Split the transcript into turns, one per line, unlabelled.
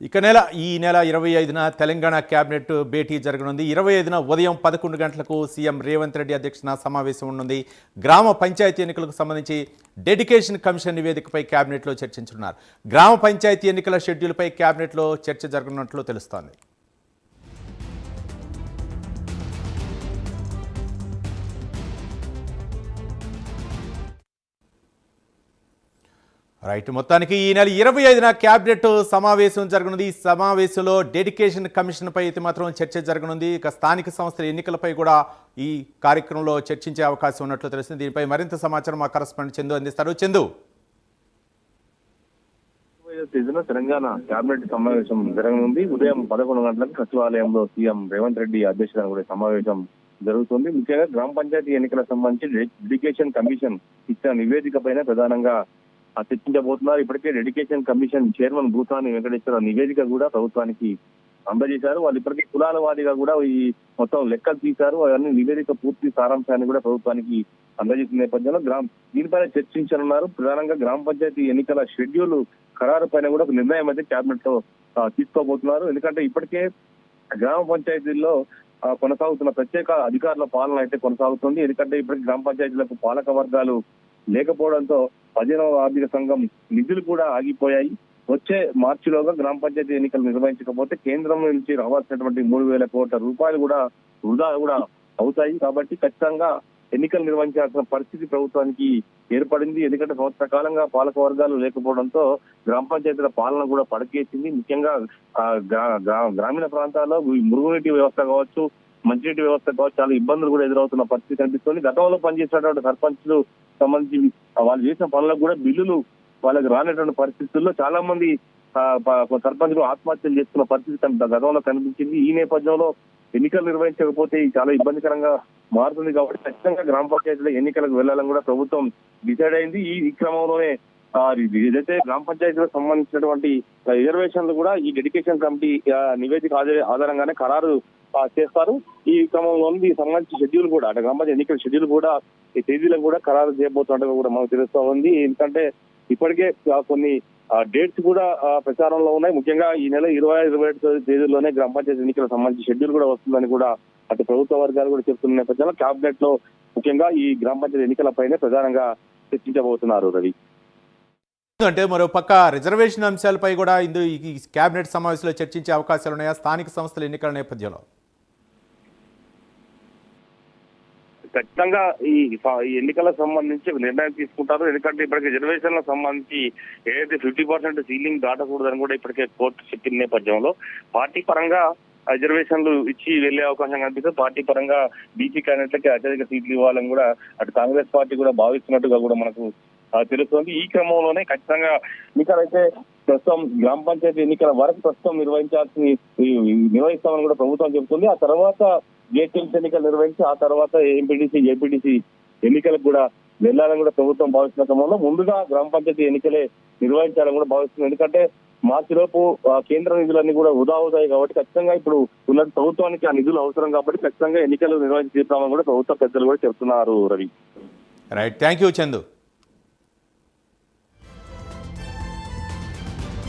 ఈ నెల 25న తెలంగాణ కేబినెట్ భేటీ జరగనుంది. 25న ఉదయం 11 గంటలకు సీఎం రేవంత్ రెడ్డి అధ్యక్షతన సమావేశం ఉండనుంది. గ్రామ పంచాయతీ ఎన్నికలకు సంబంధించి డెడికేషన్ కమిషన్ నివేదికపై కేబినెట్లో చర్చించనున్నారు. గ్రామ పంచాయతీ ఎన్నికల షెడ్యూల్పై కేబినెట్లో చర్చ జరగనున్నట్లు తెలుస్తోంది. రైట్, మొత్తానికి ఈ నెల 25న కేబినెట్ సమావేశం జరగనుంది. ఈ సమావేశంలో డెడికేషన్ కమిషన్పై అయితే మాత్రం చర్చ జరగనుంది. ఇక స్థానిక సంస్థల ఎన్నికలపై కూడా ఈ కార్యక్రమంలో చర్చించే అవకాశం ఉన్నట్లు తెలుస్తుంది. దీనిపై మరింత సమాచారం మా కరెస్పాండెంట్ చందు అందిస్తారు. చందు,
తెలంగాణ కేబినెట్ సమావేశం జరగనుంది. ఉదయం 11 గంటలకు సచివాలయంలో సీఎం రేవంత్ రెడ్డి అధ్యక్షతన కూడా సమావేశం జరుగుతుంది. ముఖ్యంగా గ్రామ పంచాయతీ ఎన్నికలకు సంబంధించి డెడికేషన్ కమిషన్ ఇచ్చిన నివేదిక పైన ప్రధానంగా చర్చించబోతున్నారు. ఇప్పటికే డెడికేషన్ కమిషన్ చైర్మన్ భూతాని వెంకటేశ్వర నివేదిక కూడా ప్రభుత్వానికి అందజేశారు. వాళ్ళు ఇప్పటికే కులాల వారీగా కూడా ఈ మొత్తం లెక్కలు తీశారు. అవన్నీ నివేదిక పూర్తి సారాంశాన్ని కూడా ప్రభుత్వానికి అందజేసిన నేపథ్యంలో దీనిపైన చర్చించనున్నారు. ప్రధానంగా గ్రామ పంచాయతీ ఎన్నికల షెడ్యూల్ ఖరారు పైన కూడా ఒక నిర్ణయం అయితే కేబినెట్ లో తీసుకోబోతున్నారు. ఎందుకంటే ఇప్పటికే గ్రామ పంచాయతీల్లో కొనసాగుతున్న ప్రత్యేక అధికారుల పాలన అయితే కొనసాగుతుంది. ఎందుకంటే ఇప్పటికే గ్రామ పంచాయతీలకు పాలక వర్గాలు లేకపోవడంతో 15వ ఆర్థిక సంఘం నిధులు కూడా ఆగిపోయాయి. వచ్చే మార్చిలోగా గ్రామ పంచాయతీ ఎన్నికలు నిర్వహించకపోతే కేంద్రం నుంచి రావాల్సినటువంటి 3,000 కోట్ల రూపాయలు కూడా వృధా కూడా అవుతాయి. కాబట్టి ఖచ్చితంగా ఎన్నికలు నిర్వహించాల్సిన పరిస్థితి ప్రభుత్వానికి ఏర్పడింది. ఎందుకంటే సంవత్సర కాలంగా పాలక వర్గాలు లేకపోవడంతో గ్రామ పంచాయతీల పాలన కూడా పడకేసింది. ముఖ్యంగా గ్రామీణ ప్రాంతాల్లో మురుగునీటి వ్యవస్థ కావచ్చు, మంచినీటి వ్యవస్థ కావచ్చు, చాలా ఇబ్బందులు కూడా ఎదురవుతున్న పరిస్థితి కనిపిస్తుంది. గతంలో పనిచేసినటువంటి సర్పంచ్లు సంబంధించి వాళ్ళు చేసిన పనులకు కూడా బిల్లులు వాళ్ళకి రానటువంటి పరిస్థితుల్లో చాలా మంది సర్పంచ్లు ఆత్మహత్యలు చేస్తున్న పరిస్థితి గతంలో కనిపించింది. ఈ నేపథ్యంలో ఎన్నికలు నిర్వహించకపోతే చాలా ఇబ్బందికరంగా మారుతుంది. కాబట్టి ఖచ్చితంగా గ్రామ పంచాయతీల ఎన్నికలకు వెళ్లాలని కూడా ప్రభుత్వం డిసైడ్ అయింది. ఈ క్రమంలోనే ఏదైతే గ్రామ పంచాయతీలకు సంబంధించినటువంటి రిజర్వేషన్లు కూడా ఈ డెడికేషన్ కమిటీ నివేదిక ఆధారంగానే ఖరారు చేస్తారు. ఈ క్రమంలో దీనికి సంబంధించి షెడ్యూల్ కూడా అంటే గ్రామ పంచాయతీ ఎన్నికల షెడ్యూల్ కూడా ఈ తేదీలకు కూడా ఖరారు చేయబోతున్నట్టుగా కూడా మనకు తెలుస్తూ ఉంది. ఎందుకంటే ఇప్పటికే కొన్ని డేట్స్ కూడా ప్రచారంలో ఉన్నాయి. ముఖ్యంగా ఈ నెల 25 తేదీల్లోనే గ్రామ పంచాయతీ ఎన్నికలకు సంబంధించి షెడ్యూల్ కూడా వస్తుందని కూడా అటు ప్రభుత్వ వర్గాలు కూడా చెప్తున్న నేపథ్యంలో కేబినెట్ లో ముఖ్యంగా ఈ గ్రామ పంచాయతీ ఎన్నికలపైనే ప్రధానంగా చర్చించబోతున్నారు. రవి,
అంటే మరో పక్క రిజర్వేషన్ అంశాలపై కూడా ఈ కేబినెట్ సమావేశంలో చర్చించే అవకాశాలు ఉన్నాయా స్థానిక సంస్థల ఎన్నికల నేపథ్యంలో?
ఖచ్చితంగా ఈ ఎన్నికలకు సంబంధించి నిర్ణయం తీసుకుంటారు. ఎందుకంటే ఇప్పటికే రిజర్వేషన్లకు సంబంధించి ఏదైతే 50% సీలింగ్ దాటకూడదని కూడా ఇప్పటికే కోర్టు చెప్పిన నేపథ్యంలో పార్టీ పరంగా రిజర్వేషన్లు ఇచ్చి వెళ్లే అవకాశం కనిపిస్తుంది. పార్టీ పరంగా బీసీ క్యాండిడేట్లకి అత్యధిక సీట్లు ఇవ్వాలని కూడా అటు కాంగ్రెస్ పార్టీ కూడా భావిస్తున్నట్టుగా కూడా మనకు తెలుస్తుంది. ఈ క్రమంలోనే ఖచ్చితంగా ఎన్నికలైతే ప్రస్తుతం గ్రామ పంచాయతీ ఎన్నికల వరకు ప్రస్తుతం నిర్వహిస్తామని కూడా ప్రభుత్వం చెబుతుంది. ఆ తర్వాత జేటీఎంసీ ఎన్నికలు నిర్వహించి ఆ తర్వాత ఎంపీటీసీ జేపీటీసీ ఎన్నికలకు కూడా వెళ్లాలని కూడా ప్రభుత్వం భావిస్తున్న క్రమంలో ముందుగా గ్రామ పంచాయతీ ఎన్నికలే నిర్వహించాలని కూడా భావిస్తుంది. ఎందుకంటే మార్చిలోపు కేంద్ర నిధులన్నీ కూడా వృధా అవుతాయి. కాబట్టి ఖచ్చితంగా ఇప్పుడు ఉన్న ప్రభుత్వానికి ఆ నిధులు అవసరం కాబట్టి ఖచ్చితంగా ఎన్నికలు నిర్వహించి తీర్చామని కూడా ప్రభుత్వ పెద్దలు కూడా చెప్తున్నారు. Ravi,
right, thank you Chandu.